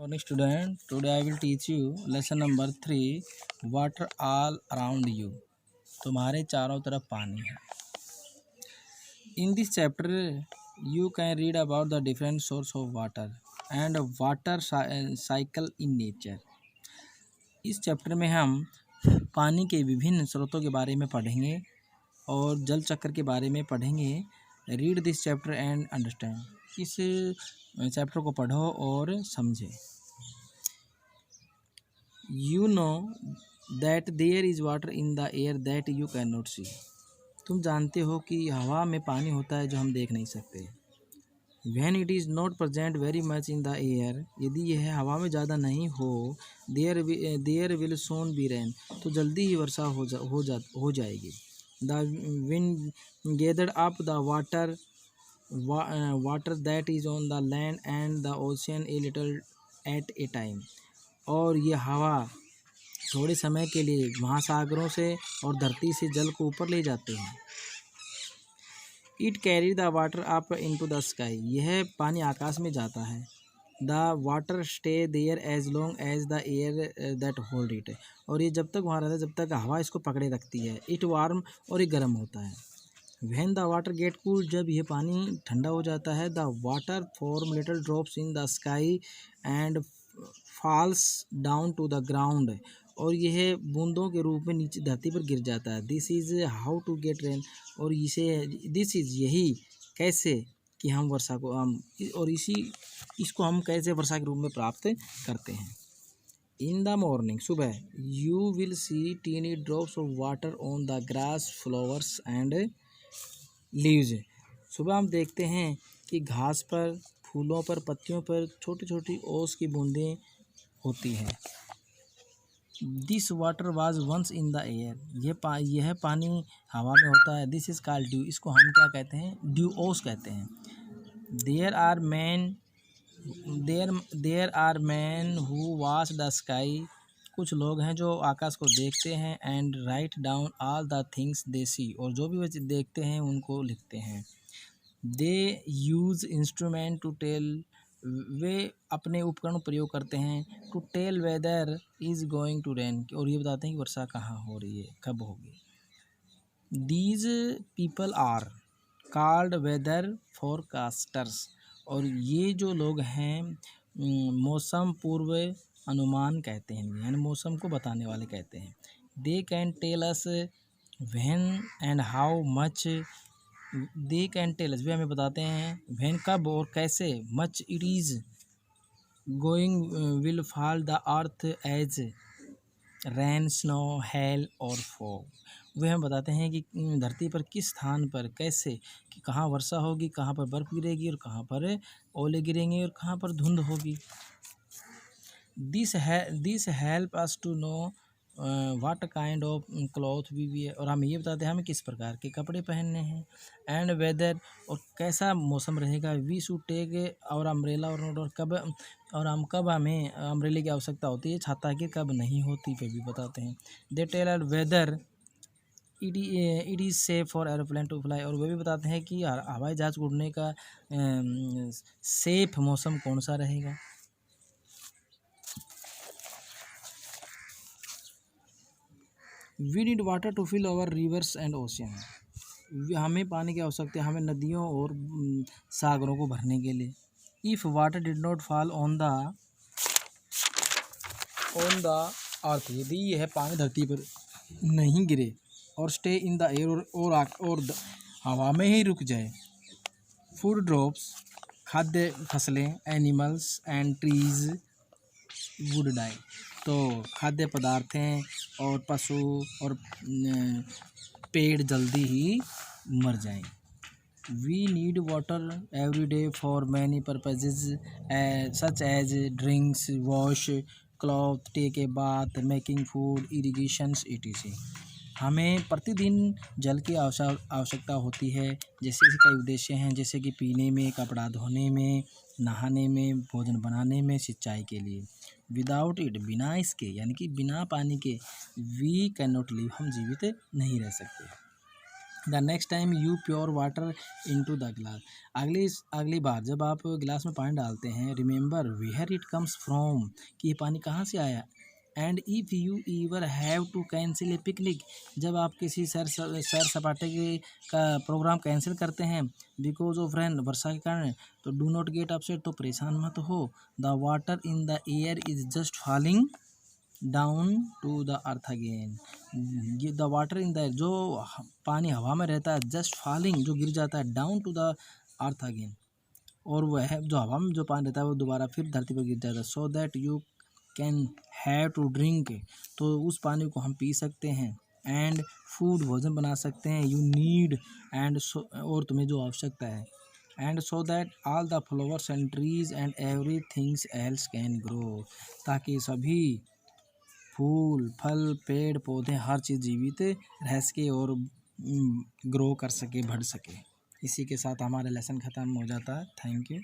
Morning student, today I will teach you lesson number 3 water all around you. तुम्हारे चारों तरफ पानी है. In this chapter you can read about the different source of water and water cycle in nature. इस chapter में हम पानी के विभिन्न स्रोतों के बारे में पढ़ेंगे और जल चक्र के बारे में पढ़ेंगे. Read this chapter and understand. इस चैप्टर को पढ़ो और समझे. You know that there is water in the air that you cannot see. तुम जानते हो कि हवा में पानी होता है जो हम देख नहीं सकते. When it is not present very much in the air, यदि यह हवा में ज़्यादा नहीं हो, there will soon be rain. तो जल्दी ही वर्षा हो जाएगी. The wind gathered up the water that is on the land and the ocean a little at a time. और ये हवा थोड़े समय के लिए महासागरों से और धरती से जल को ऊपर ले जाते हैं. It carry the water up into the sky. यह पानी आकाश में जाता है. The water stay there as long as the air that hold it. और ये जब तक वहाँ रहता है जब तक हवा इसको पकड़े रखती है. इट वार्म और ये गर्म होता है. When the water get cool. जब यह पानी ठंडा हो जाता है. The water form little drops in the sky and falls down to the ground. और यह बूंदों के रूप में नीचे धरती पर गिर जाता है. This is how to get rain. और दिस इज़ यही कैसे कि हम वर्षा को इसको हम कैसे वर्षा के रूप में प्राप्त करते हैं. In the morning. सुबह. You will see tiny drops of water on the grass flowers and leaves. सुबह हम देखते हैं कि घास पर, फूलों पर, पत्तियों पर छोटी छोटी ओस की बूंदें होती हैं. This water was once in the air. यह पानी हवा में होता है. This is called dew. इसको हम क्या कहते हैं? ड्यू ओस कहते हैं. There are man who watch the sky. कुछ लोग हैं जो आकाश को देखते हैं. And write down all the things they see. और जो भी वे देखते हैं उनको लिखते हैं. They use instrument to tell. वे अपने उपकरण प्रयोग करते हैं. To tell whether is going to rain. और ये बताते हैं कि वर्षा कहाँ हो रही है, कब होगी. These people are called weather forecasters. और ये जो लोग हैं मौसम पूर्व अनुमान कहते हैं, यानी मौसम को बताने वाले कहते हैं. They can tell us when and how much. They can tell us. वे हमें बताते हैं व्हेन कब और कैसे. Much it is going will fall the earth as rain, snow, hail और फॉग. वे हमें बताते हैं कि धरती पर किस स्थान पर कैसे, कि कहाँ वर्षा होगी, कहाँ पर बर्फ़ गिरेगी और कहाँ पर ओले गिरेंगे और कहाँ पर धुंध होगी. This help us to know what kind of cloth we wear. और हमें ये बताते हैं हमें किस प्रकार के कपड़े पहनने हैं. And weather. और कैसा मौसम रहेगा. वी शुड टेक और अम्ब्रेला. और कब और हम कब हमें अम्ब्रेले की आवश्यकता होती है, छाता की कब नहीं होती, वे भी बताते हैं. They tell are whether it is safe for aeroplane to fly. और वे भी बताते हैं कि हवाई जहाज़ उड़ने का सेफ मौसम कौन सा रहेगा. We need water to fill our rivers and ocean. हमें पानी की आवश्यकता है हमें नदियों और सागरों को भरने के लिए. If water did not fall on the earth. यदि यह पानी धरती पर नहीं गिरे और स्टे इन द एयर और हवा में ही रुक जाए. Food drops. खाद्य फसलें. Animals and trees would die. तो खाद्य पदार्थें और पशु और पेड़ जल्दी ही मर जाएं. We need water every day for many purposes such as drinks, wash cloth, take a bath, making food, irrigations etc. हमें प्रतिदिन जल की आवश्यकता होती है. जैसे कई उद्देश्य हैं, जैसे कि पीने में, कपड़ा धोने में, नहाने में, भोजन बनाने में, सिंचाई के लिए. Without it. बिना इसके, यानी कि बिना पानी के वी कैन नॉट लिव. हम जीवित नहीं रह सकते. The next time you pour water into the glass, अगली बार जब आप गिलास में पानी डालते हैं, remember where it comes from, कि ये पानी कहाँ से आया। And if you ever have to cancel a picnic, जब आप किसी सैर सपाटे के का प्रोग्राम कैंसिल करते हैं बिकॉज ऑफ रेन, वर्षा के कारण, तो डू नॉट गेट अपसेट, तो परेशान मत हो। The water in the air is just falling down to the earth again, ये द वाटर इन द, जो पानी हवा में रहता है, जस्ट फॉलिंग, जो गिर जाता है, down to the earth again, और वह है जो हवा में जो पानी रहता है वो दोबारा फिर धरती पर गिर जाता है। So that you can have to drink, तो उस पानी को हम पी सकते हैं। एंड फूड, भोजन बना सकते हैं। यू नीड, एंड और तुम्हें जो आवश्यकता है। And so that all the flowers and trees and every things else can grow, ताकि सभी फूल फल पेड़ पौधे हर चीज़ जीवित रह सके और ग्रो कर सके, बढ़ सके। इसी के साथ हमारा लेसन ख़त्म हो जाता है। Thank you.